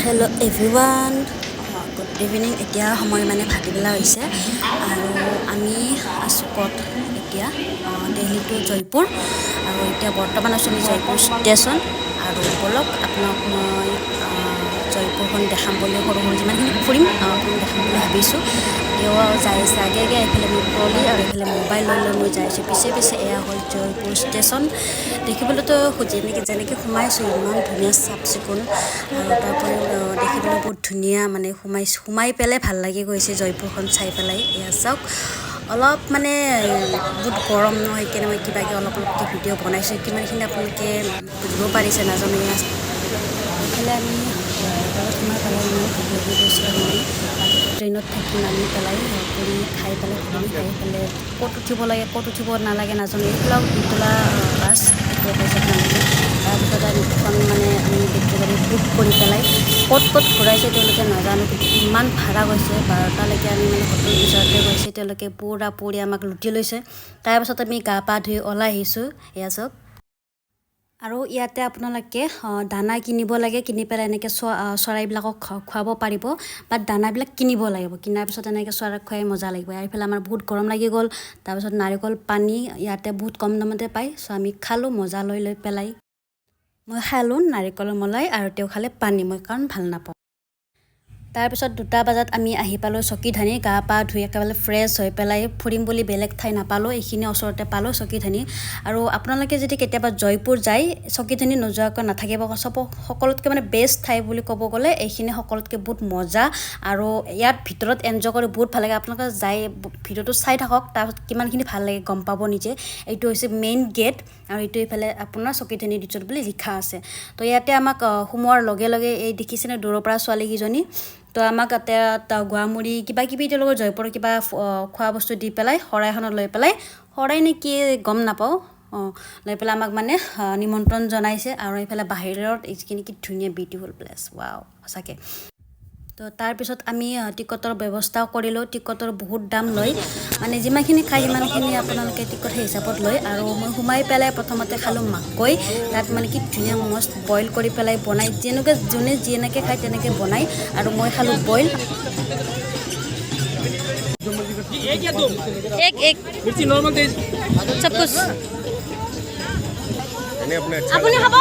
Hello everyone, good evening. এতিয়া সময় মানে ভাটিবেলা হৈছে আৰু আমি আছো ক'ত এতিয়া দিল্লী টু জয়পুৰ আৰু এতিয়া বৰ্তমান আছো জয়পুৰ ষ্টেচন আৰু বলক আপোনাক মই জয়পুৰখন দেখাম বুলি সৰু সৰু যিমানখিনি ফুৰিম আপোনাক দেখাম বুলি ভাবিছোঁ তেওঁ যাই আছে আগে আগে এইফালে মোৰ ট্ৰলি আৰু এইফালে মোবাইল লৈ লৈ মই যাই আছোঁ পিছে পিছে এয়া হ'ল জয়পুৰ ষ্টেচন দেখিবলৈতো যেনেকৈ সোমাইছোঁ ইমান ধুনীয়া চাফ চিকুণ আৰু তাৰোপৰি দেখিবলৈ বহুত ধুনীয়া মানে সোমাই পেলাই ভাল লাগি গৈছে জয়পুৰখন চাই পেলাই এয়া চাওক অলপ মানে বহুত গৰম নহয় সেইকাৰণে মই কিবাকৈ অলপকৈ ভিডিঅ' বনাইছোঁ কিমানখিনি আপোনালোকে বুজিব পাৰিছে নাজানো এইফালে আমি সোমাই পেলাই ভিডিঅ' গৈছিলোঁ মানে ট্ৰেইনত থাকি নামি পেলাই কৰি খাই পেলাই খাই পেলাই ক'ত উঠিব লাগে ক'ত উঠিব নালাগে নাজানো এইবিলাক দুতলা বাছ তাৰপিছত আমি দুখন মানে আমি বেটেৰী গাড়ী বুক কৰি পেলাই ক'ত ক'ত ঘূৰাইছে তেওঁলোকে নাজানো ইমান ভাড়া গৈছে 12টালৈকে আমি মানে হোটেল ভিতৰতে গৈছে তেওঁলোকে পুৰা পুৰি আমাক লুটি লৈছে তাৰপাছত আমি গা পা ধুই ওলাই আহিছোঁ এয়া চাওক আৰু ইয়াতে আপোনালোকে দানা কিনিব লাগে কিনি পেলাই এনেকৈ চৰাইবিলাকক খুৱাব পাৰিব বাট দানাবিলাক কিনিব লাগিব কিনাৰ পিছত এনেকৈ চৰাইক খুৱাই মজা লাগিব আৰু এইফালে আমাৰ বহুত গৰম লাগি গ'ল তাৰপিছত নাৰিকল পানী ইয়াতে বহুত কম দামতে পায় চ' আমি খালোঁ মজা লৈ পেলাই মই খালোঁ নাৰিকলৰ মলাই আৰু তেওঁ খালে পানী মই কাৰণ ভাল নাপাওঁ তাৰপিছত 2টা বজাত আমি আহি পালোঁ চকী ধানি গা পা ধুই একেবাৰে ফ্ৰেছ হৈ পেলাই ফুৰিম বুলি বেলেগ ঠাই নাপালোঁ এইখিনি ওচৰতে পালোঁ চকী ধানি আৰু আপোনালোকে যদি কেতিয়াবা জয়পুৰ যায় চকী ধানি নোযোৱাকৈ নাথাকিব সকলোতকৈ মানে বেষ্ট ঠাই বুলি ক'ব গ'লে এইখিনি সকলোতকৈ বহুত মজা আৰু ইয়াত ভিতৰত এনজয় কৰি বহুত ভাল লাগে আপোনালোকে যাই ভিডিঅ'টো চাই থাকক তাৰপিছত কিমানখিনি ভাল লাগে গম পাব নিজে এইটো হৈছে মেইন গেট আৰু এইটো এইফালে আপোনাৰ চকী ধানি ৰিজৰ্ট বুলি লিখা আছে তো ইয়াতে আমাক সোমোৱাৰ লগে লগে এই দেখিছেনে দূৰৰ পৰা ছোৱালীকেইজনী তো আমাক তাতে গুৱামুৰি কিবা কিবি তেওঁলোকৰ জয়পুৰৰ কিবা খোৱা বস্তু দি পেলাই শৰাইখনত লৈ পেলাই শৰাই নে কি গম নাপাওঁ লৈ পেলাই আমাক মানে নিমন্ত্ৰণ জনাইছে আৰু এইফালে বাহিৰত এইখিনি কি ধুনীয়া বিউটিফুল প্লেচ ৱাও সঁচাকৈ তো তাৰপিছত আমি টিকটৰ ব্যৱস্থাও কৰিলোঁ টিকটৰ বহুত দাম লয় মানে যিমানখিনি খায় সিমানখিনি আপোনালোকে টিকট সেই হিচাপত লয় আৰু মই সোমাই পেলাই প্ৰথমতে খালোঁ মাকৈ তাত মানে কি ধুনীয়া মষ্ট বইল কৰি পেলাই বনাই যেনেকৈ যোনে যেনেকৈ খায় তেনেকৈ বনায় আৰু মই খালোঁ বইল আপুনি খাব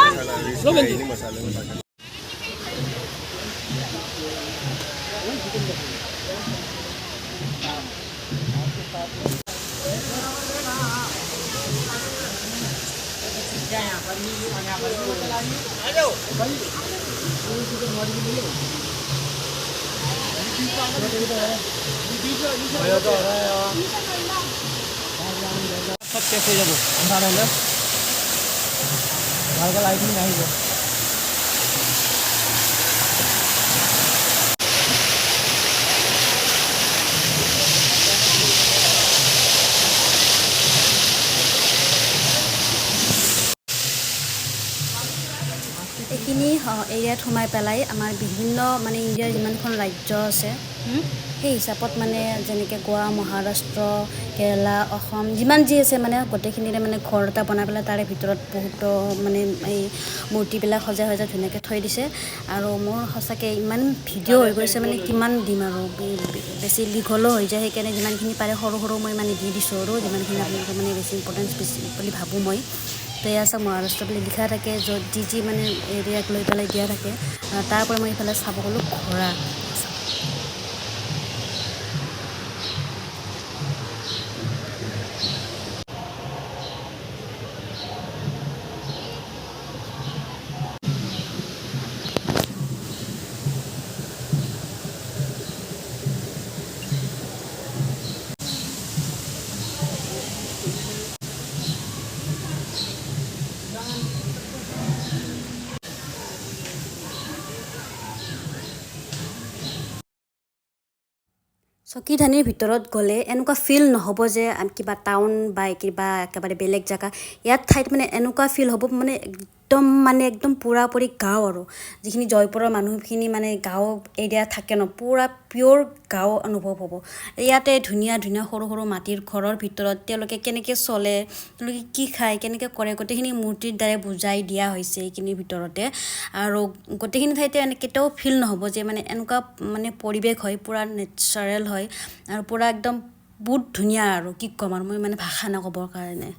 सब चेक हो যাব আন্ধাৰ হ'লে ভালকৈ লাইটিং আহিব এইখিনি এৰিয়াত সোমাই পেলাই আমাৰ বিভিন্ন মানে ইণ্ডিয়াৰ যিমানখন ৰাজ্য আছে সেই হিচাপত মানে যেনেকৈ গোৱা মহাৰাষ্ট্ৰ কেৰেলা অসম যিমান যি আছে মানে গোটেইখিনিৰে মানে ঘৰ এটা বনাই পেলাই তাৰে ভিতৰত বহুতো মানে এই মূৰ্তিবিলাক সজাই সজাই ধুনীয়াকৈ থৈ দিছে আৰু মোৰ সঁচাকৈ ইমান ভিডিঅ' হৈ গৈছে মানে কিমান দিম আৰু বেছি দীঘলো হৈ যায় সেইকাৰণে যিমানখিনি পাৰে সৰু সৰু মই মানে দি দিছোঁ আৰু যিমানখিনি আপোনালোকে মানে বেছি ইম্পৰ্টেঞ্চ বেছি বুলি ভাবোঁ মই তো এয়া চাওক মহাৰাষ্ট্ৰ বুলি লিখা থাকে য'ত যি মানে এৰিয়াক লৈ পেলাই দিয়া থাকে তাৰ পৰা মই এইফালে চাব গ'লোঁ ঘোঁৰা চকী ধানিৰ ভিতৰত গ'লে এনেকুৱা ফিল নহ'ব যে কিবা টাউন বা কিবা একেবাৰে বেলেগ জেগা ইয়াত ঠাইত মানে এনেকুৱা ফিল হ'ব মানে একদম পুৰাপুৰি গাঁও আৰু যিখিনি জয়পুৰৰ মানুহখিনি মানে গাঁও এৰিয়া থাকে ন পুৰা পিয়'ৰ গাঁও অনুভৱ হ'ব ইয়াতে ধুনীয়া ধুনীয়া সৰু সৰু মাটিৰ ঘৰৰ ভিতৰত তেওঁলোকে কেনেকৈ চলে তেওঁলোকে কি খায় কেনেকৈ কৰে গোটেইখিনি মূৰ্তিৰ দ্বাৰাই বুজাই দিয়া হৈছে এইখিনিৰ ভিতৰতে আৰু গোটেইখিনি ঠাইতে কেতিয়াও ফিল নহ'ব যে মানে এনেকুৱা মানে পৰিৱেশ হয় পুৰা নেচাৰেল হয় আৰু পুৰা একদম বহুত ধুনীয়া আৰু কি ক'ম আৰু মই মানে ভাষা নক'বৰ কাৰণে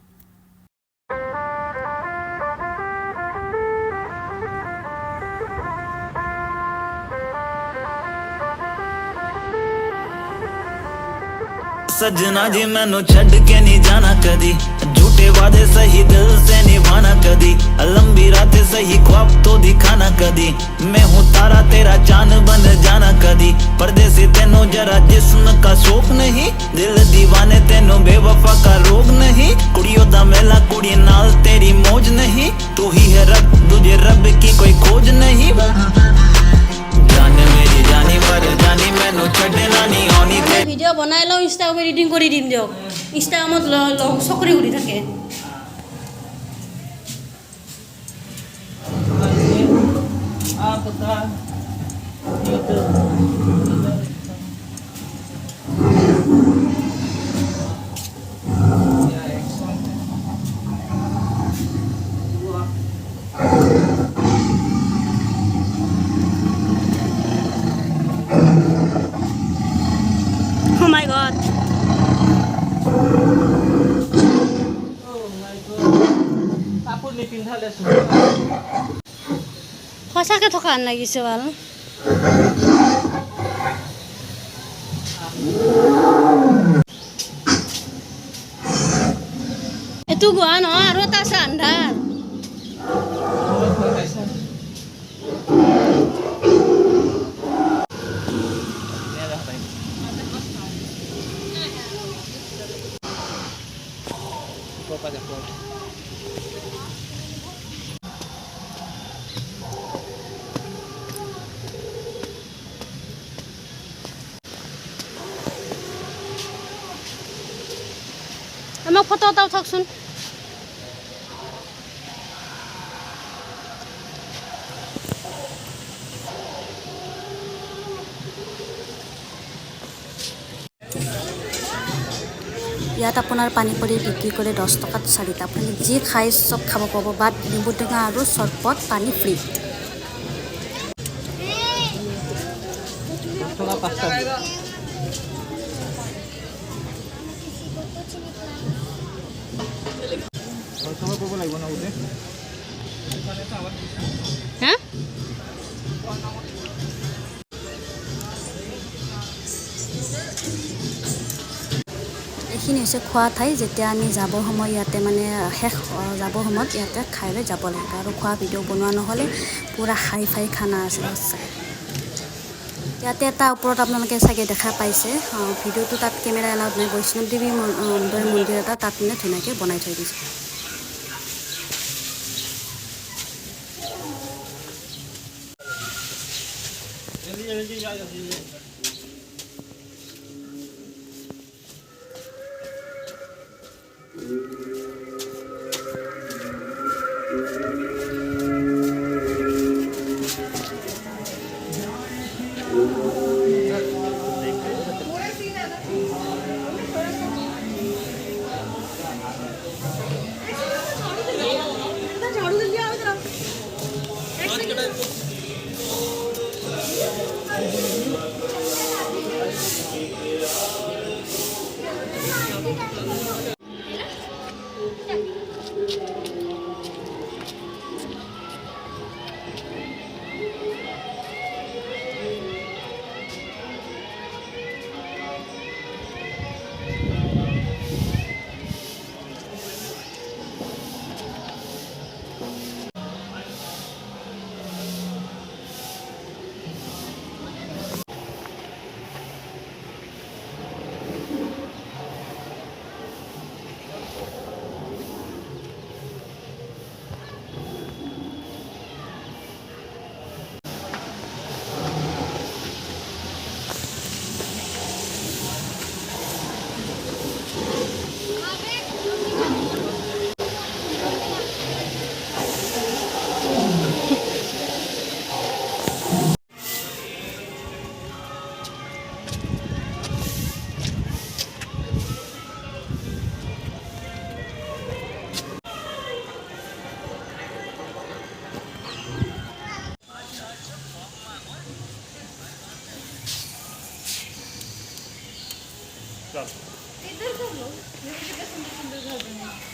सजना जी मैनू छड़ के नहीं जाना कदी झूठे वादे सही दिल से निभाना कदी लंबी रातें सही ख्वाब तो दिखाना कदी मैं हूँ तारा तेरा चांद बन जाना कदी परदेसी तेनों जरा जिस्म का शौक नहीं दिल दीवाने तेनों बेवफा का रोग नहीं कुड़ियों दा मेला कुड़ी नाल तेरी मौज नहीं तू ही है रब तुझे रब की कोई खोज नहीं जान मेरी जानी पर जानी मैनू छड़ना नहीं आनी ভিডিঅ' বনাই লওঁ ইনষ্টাগ্ৰামত এডিটিং কৰি দিম দিয়ক ইনষ্টাগ্ৰামত চকৰি ঘূৰি থাকে Oh my god. কাপোৰ নিপিন্ধালে সঁচাকে থকা আন লাগিছে ভাল এইটো গোৱা নহয় আৰু এটা আছে আন্ধাৰ আমাক ফটো এটা উঠাকচোন ইয়াত আপোনাৰ পানী পৰি বিক্ৰী কৰে 10 টকাত 4টা আপুনি যি খাই চব খাব পাব বাট নিম্বু টেঙা আৰু চৰবত পানী ফ্ৰী হা এইখিনি হৈছে খোৱা ঠাই যেতিয়া আমি যাবৰ সময় ইয়াতে মানে শেষ যাবৰ সময়ত ইয়াতে খাই লৈ যাব লাগে আৰু খোৱা ভিডিঅ' বনোৱা নহ'লে পুৰা হাই ফাই খানা আছে ইয়াতে এটা ওপৰত আপোনালোকে চাগে দেখা পাইছে ভিডিঅ'টো তাত কেমেৰা এলাউড নাই বৈষ্ণৱ দেৱী মন্দিৰ এটা তাত মানে ধুনীয়াকৈ বনাই থৈ দিছে चल इधर कर लो मेरे कितने सुंदर सुंदर घर बने हैं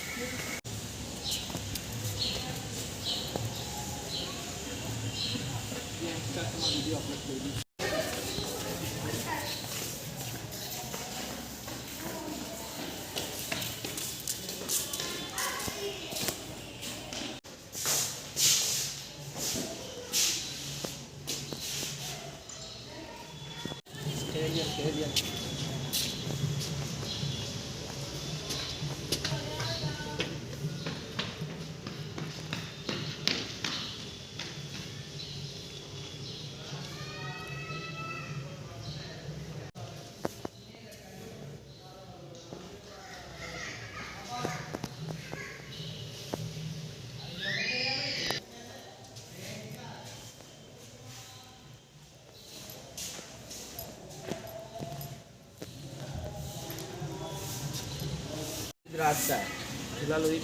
रास्ता है फिलहाल वही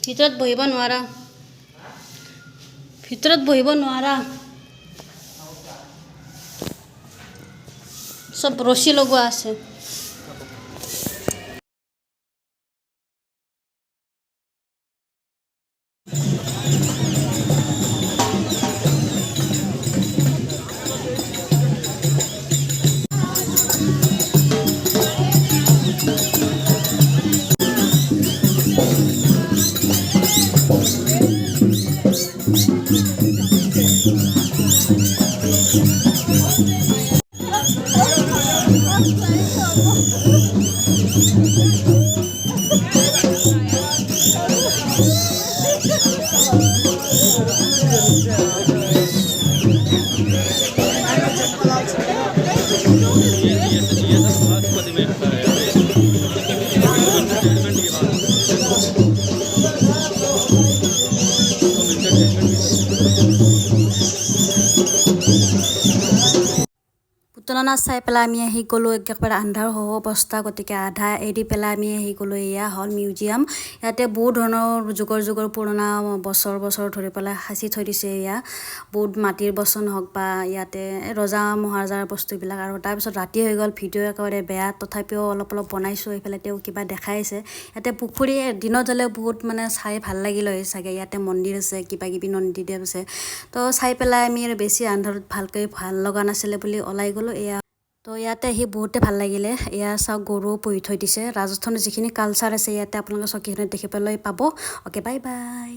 ভিতৰত বহিব নোৱাৰা ভিতৰত বহিব নোৱাৰা সব ৰছী লগোৱা আছে পুতলা নাচ চাই পেলাই আমি আহি গ'লোঁ একেবাৰে আন্ধাৰ হ'ব অৱস্থা গতিকে আধা এৰি পেলাই আমি আহি গ'লোঁ এয়া হ'ল মিউজিয়াম ইয়াতে বহুত ধৰণৰ যুগৰ পুৰণা বছৰ ধৰি পেলাই সাঁচি থৈ দিছে এয়া বহুত মাটিৰ বাচন হওক বা ইয়াতে ৰজা মহাৰজাৰ বস্তুবিলাক আৰু তাৰপিছত ৰাতি হৈ গ'ল ভিডিঅ' একেবাৰে বেয়া তথাপিও অলপ বনাইছোঁ এইফালে তেওঁ কিবা দেখাইছে ইয়াতে পুখুৰী দিনত হ'লে বহুত মানে চাই ভাল লাগিল হয় চাগে ইয়াতে মন্দিৰ আছে কিবা কিবি নন্দী দেৱ আছে তো চাই পেলাই আমি বেছি আন্ধাৰত ভালকৈ ভাল লগা নাছিলে বুলি ওলাই গ'লোঁ এয়া তো ইয়াতে আহি বহুতে ভাল লাগিলে এয়া চাওক গৰু পুহি থৈ দিছে ৰাজস্থানৰ যিখিনি কালচাৰ আছে ইয়াতে আপোনালোকে চকীখনত দেখিবলৈ পাব অ'কে বাই বাই